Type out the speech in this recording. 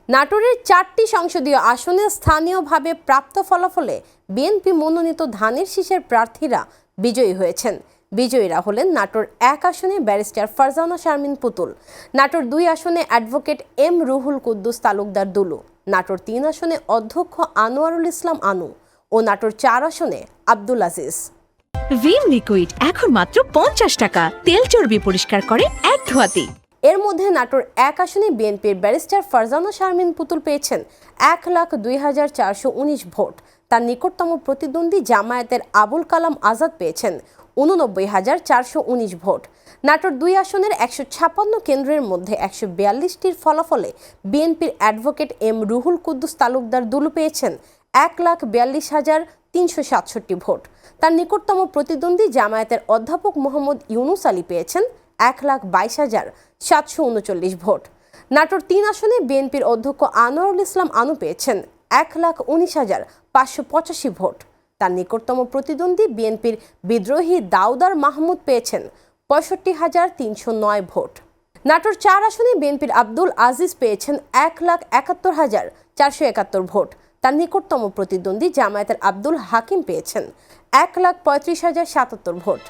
নাটোরের 4টি সংসদীয় আসনে স্থানীয়ভাবে প্রাপ্ত ফলাফলে বিএনপি মনোনীত ধানের শীষের প্রার্থীরা বিজয়ী হয়েছেন। বিজয়ীরা হলেন নাটোর 1 আসনে ব্যারিস্টার ফারজানা শারমিন পুতুল, নাটোর 2 আসনে অ্যাডভোকেট এম রুহুল কুদ্দুস তালুকদার দুলু, নাটোর 3 আসনে অধ্যক্ষ আনোয়ারুল ইসলাম আনু ও নাটোর 4 আসনে আব্দুল আজিজ। ভিম লিকুইড এখন মাত্র 50 টাকা, তেল চর্বি পরিষ্কার করে এক ধোয়াতে। এর মধ্যে নাটোর 1 আসনে বিএনপির ব্যারিস্টার ফারজানা শারমিন পুতুল পেয়েছেন 1,02,419 ভোট। তার নিকটতম প্রতিদ্বন্দ্বী জামায়াতের আবুল কালাম আজাদ পেয়েছেন 89,419 ভোট। নাটোর 2 আসনের 156 কেন্দ্রের মধ্যে 142টির ফলাফলে বিএনপির অ্যাডভোকেট এম রুহুল কুদ্দুস তালুকদার দুলু পেয়েছেন 1,42,367 ভোট। তার নিকটতম প্রতিদ্বন্দ্বী জামায়াতের অধ্যাপক মোহাম্মদ ইউনুস আলী পেয়েছেন 1,22,739 ভোট। নাটোর 3 আসনে বিএনপির অধ্যক্ষ আনোয়ারুল ইসলাম আনু পেয়েছেন 1,19,585 ভোট। তার নিকটতম প্রতিদ্বন্দ্বী বিএনপির বিদ্রোহী দাউদার মাহমুদ পেয়েছেন 65,309 ভোট। নাটোর 4 আসনে বিএনপির আব্দুল আজিজ পেয়েছেন 1,71,471 ভোট। তার নিকটতম প্রতিদ্বন্দ্বী জামায়াতের আব্দুল হাকিম পেয়েছেন 1,35,077 ভোট।